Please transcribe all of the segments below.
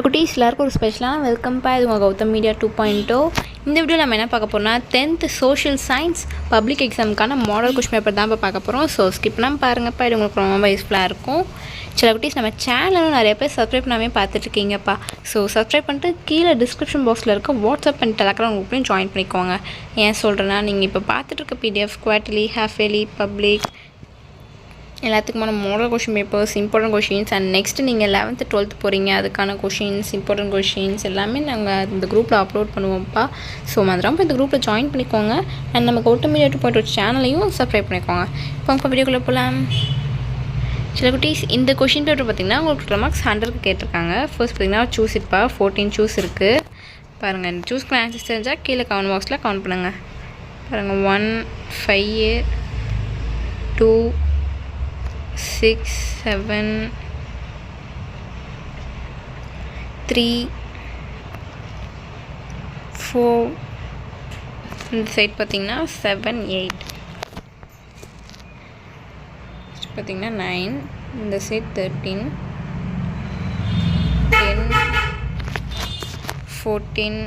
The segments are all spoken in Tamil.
குட்டீஸ் எல்லாருக்கும் ஒரு ஸ்பெஷலான வெல்கம்ப்பா. இது உங்கள் கௌதம் மீடியா 2.0. இந்த வீடியோ நம்ம என்ன பார்க்க போகிறோம்னா 10th சோஷியல் சயின்ஸ் பப்ளிக் எக்ஸாமுக்கான மாடல் கொஸ்டின் பேப்பர் தான் இப்போ பார்க்க போகிறோம். ஸோ ஸ்கிப் பண்ணாமல் பாருங்கப்பா, இது உங்களுக்கு ரொம்ப யூஸ்ஃபுல்லாக இருக்கும். சில குட்டீஸ் நம்ம சேனலும் நிறைய பேர் சப்ஸ்கிரைப் பண்ணாமல் பார்த்துட்ருக்கீங்கப்பா. ஸோ சப்ஸ்கிரைப் பண்ணிட்டு கீழே டிஸ்கிரிப்ஷன் பாக்ஸில் இருக்க வாட்ஸ்அப் அண்ட் டெலகிராம் குரூப்லையும் ஜாயின் பண்ணிக்கோங்க. ஏன் சொல்கிறேன்னா, நீங்கள் இப்போ பார்த்துட்ருக்க PDF, quarterly, half yearly, public எல்லாத்துக்குமான model question papers, important questions and next நீங்கள் 11th 12th போகிறீங்க, அதுக்கான கொஷின்ஸ், இம்பார்ட்டன்ட் கொஷின்ஸ் எல்லாமே நாங்கள் இந்த குரூப்பில் அப்லோட் பண்ணுவோம்ப்பா. ஸோ மறக்காம இந்த குரூப்பில் ஜாயின் பண்ணிக்கோங்க. அண்ட் நம்ம கௌதம் மீடியா 2.0 சேனலையும் சப்ஸ்கிரைப் பண்ணிக்கோங்க. இப்போ வீடியோக்குள்ளே போகலாம். சில குட்டீஸ் இந்த கொஷின் பேப்பர் பார்த்திங்கன்னா உங்களுக்கு 2 மார்க்ஸ் 100க்கு கேட்டிருக்காங்க. ஃபர்ஸ்ட் பார்த்திங்கன்னா சூஸ் இப்பா 14 சூஸ் இருக்குது பாருங்கள். இந்த சூஸ்க்கு ஆன்சர்ஸ் தெரிஞ்சால் கீழே கமெண்ட் பாக்ஸில் கமெண்ட் பண்ணுங்கள். பாருங்கள் 1, 5, 2, 6, 7, 3, 4, இந்த சைட் பார்த்திங்கன்னா 7, 8, பார்த்திங்கன்னா 9, இந்த சைட் 13, 10, 14,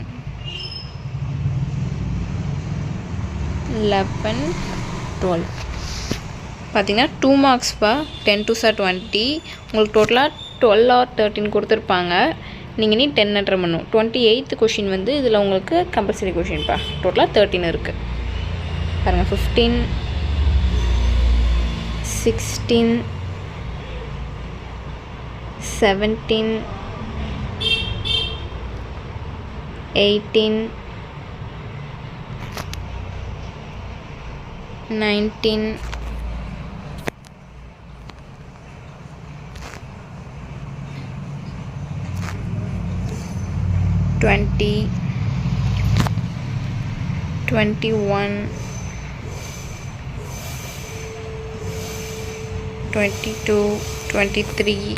11, 12 பார்த்திங்கன்னா 2 மார்க்ஸ்ப்பா. 10 2 சார் 20. உங்களுக்கு டோட்டலாக 12 or 13 கொடுத்துருப்பாங்க. நீங்கள் நீ 10 என்ட்ரு பண்ணணும். 28th கொஷின் வந்து இதில் உங்களுக்கு கம்பல்சரி கொஷின்ப்பா. டோட்டலாக 13 இருக்குது பாருங்கள். 15, 16, 17, 18, 19, 20, 21, 22, 23,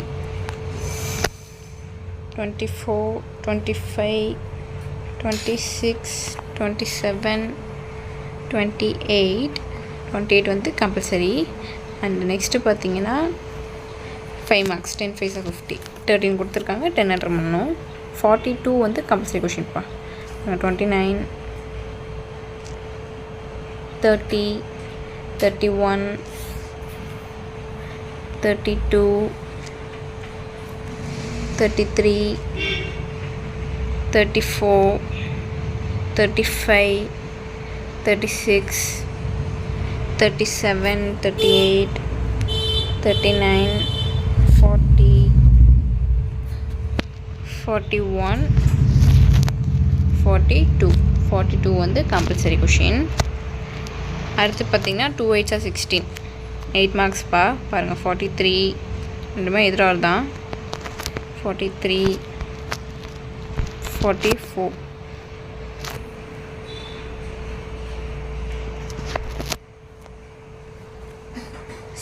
24, 25, 26, 27, 28 வந்து கம்பல்சரி. அண்ட் நெக்ஸ்ட்டு பார்த்தீங்கன்னா 5 மார்க்ஸ் 10 5 50 13 கொடுத்துருக்காங்க. 10 என்ட்ரு பண்ணணும். 42 வந்து கம்பல்சரி கொஷின்ப்பா. 29, 30, 31, 32, 33, 34, 35, 36, 37, 38, 39, 40, 41, 42 வந்து கம்பல்சரி கொஷின். அடுத்து பார்த்திங்கன்னா 2 8 16 8 மார்க்ஸ்ப்பா. பாருங்கள் 43 ரெண்டுமே எதிராக தான். 43, 44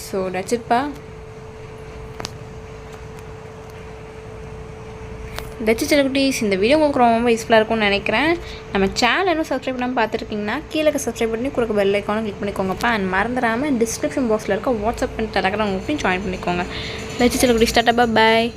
ஸோ தட்ஸ் இட்ப்பா. சில குட்டீஸ் இந்த வீடியோ உங்களுக்கு ரொம்ப யூஸ்ஃபுல்லாக இருக்கும்னு நினைக்கிறேன். நம்ம சேனலும் சப்ஸ்கிரைப் பண்ணாமல் பார்த்துருக்கீங்கன்னா கீழே சப்ஸ்கிரைப் பண்ணி கொடுக்க பெல் ஐக்கானும் கிளிக் பண்ணிக்கோங்கப்பா. அண்ட் மறந்துடாமல் டிஸ்கிரிப்ஷன் பாக்ஸில் இருக்க வாட்ஸ்அப் அண்ட் டெலகிராம் குரூப்பையும் ஜாயின் பண்ணிக்கோங்க. சில குட்டீஸ் டாட்டா பாய்.